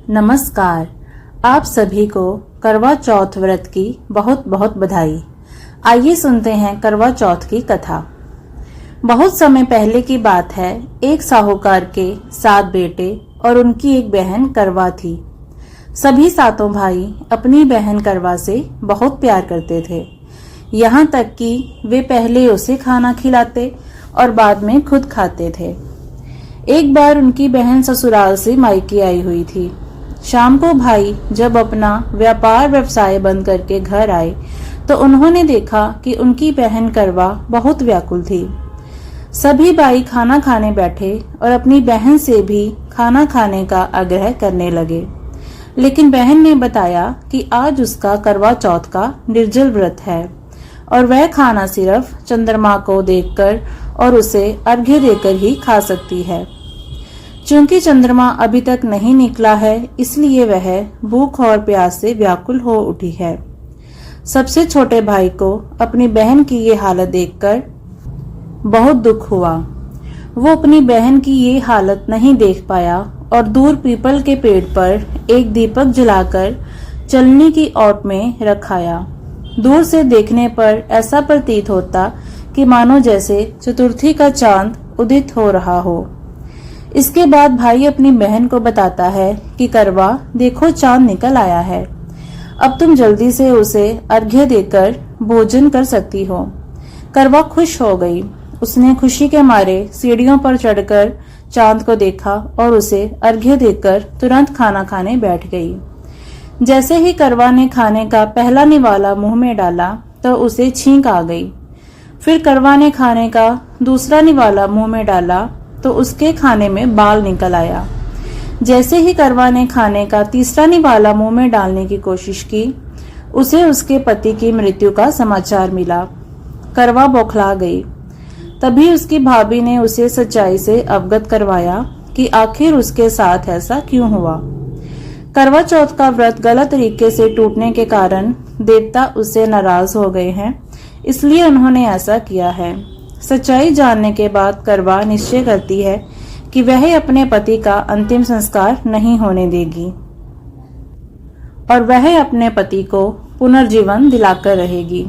नमस्कार। आप सभी को करवा चौथ व्रत की बहुत बहुत बधाई। आइए सुनते हैं करवा चौथ की कथा। बहुत समय पहले की बात है। एक साहूकार के 7 बेटे और उनकी एक बहन करवा थी। सभी 7 भाई अपनी बहन करवा से बहुत प्यार करते थे, यहाँ तक कि वे पहले उसे खाना खिलाते और बाद में खुद खाते थे। एक बार उनकी बहन ससुराल से मायके आई हुई थी। शाम को भाई जब अपना व्यापार व्यवसाय बंद करके घर आए तो उन्होंने देखा कि उनकी बहन करवा बहुत व्याकुल थी। सभी भाई खाना खाने बैठे और अपनी बहन से भी खाना खाने का आग्रह करने लगे, लेकिन बहन ने बताया कि आज उसका करवा चौथ का निर्जल व्रत है और वह खाना सिर्फ चंद्रमा को देखकर और उसे अर्घ्य देकर ही खा सकती है। चूंकि चंद्रमा अभी तक नहीं निकला है, इसलिए वह भूख और प्यास से व्याकुल हो उठी है। सबसे छोटे भाई को अपनी बहन की ये हालत देखकर बहुत दुख हुआ। वो अपनी बहन की ये हालत नहीं देख पाया और दूर पीपल के पेड़ पर एक दीपक जलाकर चलनी की ओट में रखाया। दूर से देखने पर ऐसा प्रतीत होता कि मानो जैसे चतुर्थी का चांद उदित हो रहा हो। इसके बाद भाई अपनी बहन को बताता है कि करवा देखो, चांद निकल आया है, अब तुम जल्दी से उसे अर्घ्य देकर भोजन कर सकती हो। करवा खुश हो गई। उसने खुशी के मारे सीढ़ियों पर चढ़कर चांद को देखा और उसे अर्घ्य देकर तुरंत खाना खाने बैठ गई। जैसे ही करवा ने खाने का पहला निवाला मुंह में डाला तो उसे छींक आ गई। फिर करवा ने खाने का दूसरा निवाला मुंह में डाला तो उसके खाने में बाल निकल आया। जैसे ही करवा ने खाने का तीसरा निवाला मुंह में डालने की कोशिश की, उसे उसके पति की मृत्यु का समाचार मिला। करवा बौखला गई। तभी उसकी भाभी ने उसे सच्चाई से अवगत करवाया कि आखिर उसके साथ ऐसा क्यों हुआ। करवा चौथ का व्रत गलत तरीके से टूटने के कारण देवता उससे नाराज हो गए हैं, इसलिए उन्होंने ऐसा किया है। सच्चाई जानने के बाद करवा निश्चय करती है कि वह अपने पति का अंतिम संस्कार नहीं होने देगी और वह अपने पति को पुनर्जीवन दिलाकर रहेगी।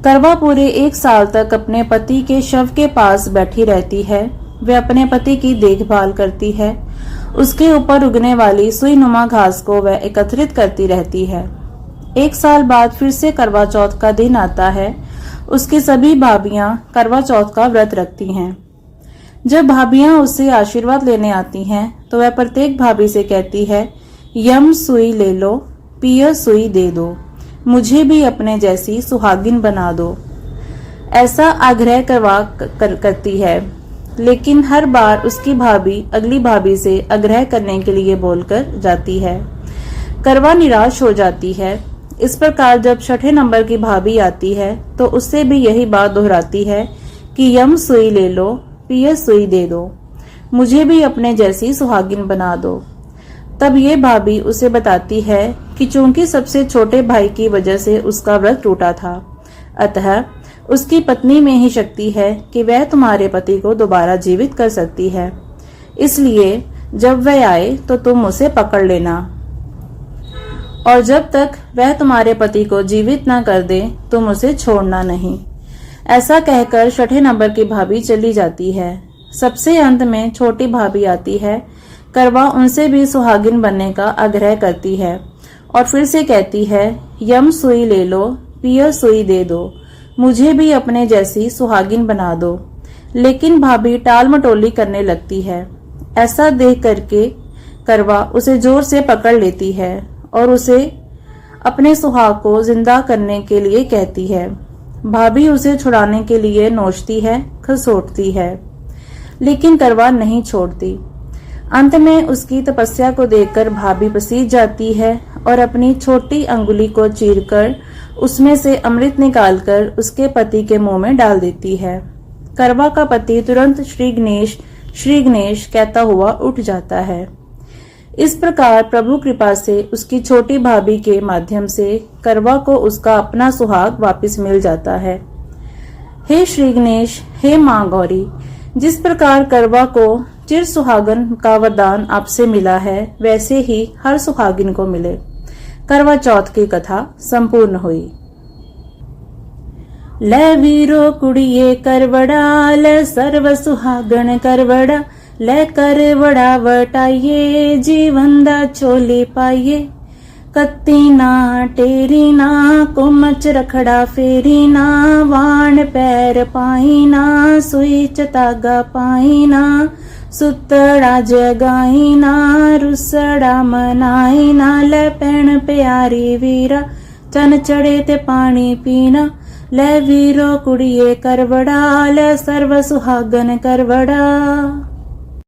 करवा पूरे 1 साल तक अपने पति के शव के पास बैठी रहती है। वह अपने पति की देखभाल करती है। उसके ऊपर उगने वाली सुईनुमा घास को वह एकत्रित करती रहती है। 1 साल बाद फिर से करवा चौथ का दिन आता है। उसकी सभी भाभियां करवा चौथ का व्रत रखती हैं। जब भाभियां उससे आशीर्वाद लेने आती हैं तो वह प्रत्येक भाभी से कहती है, यम सुई ले लो, पिय सुई दे दो, मुझे भी अपने जैसी सुहागिन बना दो। ऐसा आग्रह करती है, लेकिन हर बार उसकी भाभी अगली भाभी से आग्रह करने के लिए बोलकर जाती है। करवा निराश हो जाती है। इस प्रकार जब 6ठे नंबर की भाभी आती है तो उससे भी यही बात दोहराती है कि यम सुई ले लो, पिय सुई दे दो, मुझे भी अपने जैसी सुहागिन बना दो। तब ये भाभी उसे बताती है कि चूंकि सबसे छोटे भाई की वजह से उसका व्रत टूटा था, अतः उसकी पत्नी में ही शक्ति है कि वह तुम्हारे पति को दोबारा जीवित कर सकती है। इसलिए जब वह आए तो तुम उसे पकड़ लेना और जब तक वह तुम्हारे पति को जीवित न कर दे तुम उसे छोड़ना नहीं। ऐसा कहकर 6ठे नंबर की भाभी चली जाती है। सबसे अंत में छोटी भाभी आती है। करवा उनसे भी सुहागिन बनने का आग्रह करती है और फिर से कहती है, यम सुई ले लो, पिय सुई दे दो, मुझे भी अपने जैसी सुहागिन बना दो। लेकिन भाभी टाल मटोली करने लगती है। ऐसा देख करके करवा उसे जोर से पकड़ लेती है और उसे अपने सुहाग को जिंदा करने के लिए कहती है। भाभी उसे छुड़ाने के लिए नोचती है, खसोटती है, लेकिन करवा नहीं छोड़ती। अंत में उसकी तपस्या को देखकर भाभी पसीज जाती है और अपनी छोटी अंगुली को चीरकर उसमें से अमृत निकालकर उसके पति के मुंह में डाल देती है। करवा का पति तुरंत श्री गणेश कहता हुआ उठ जाता है। इस प्रकार प्रभु कृपा से उसकी छोटी भाभी के माध्यम से करवा को उसका अपना सुहाग वापस मिल जाता है। हे श्री गणेश, हे माँ गौरी, जिस प्रकार करवा को चिर सुहागन का वरदान आपसे मिला है, वैसे ही हर सुहागिन को मिले। करवा चौथ की कथा संपूर्ण हुई। ले वीरो कुड़िए करवड़ा, ले सर्व सुहागन करवड़ा, ले करवड़ा वटाइये, जीवन दा चोली पाइये। कत्ती ना टेरी ना, कुमच रखड़ा फेरी ना, वाण पैर पाई ना, सुई च धागा पाई ना, सुतड़ा जगाई ना, रुसड़ा मनाई ना। ले भैण प्यारी वीरा, चन चढ़े ते पानी पीना। ले वीरो कुड़िए करवड़ा, ले सर्व सुहागन करवड़ा।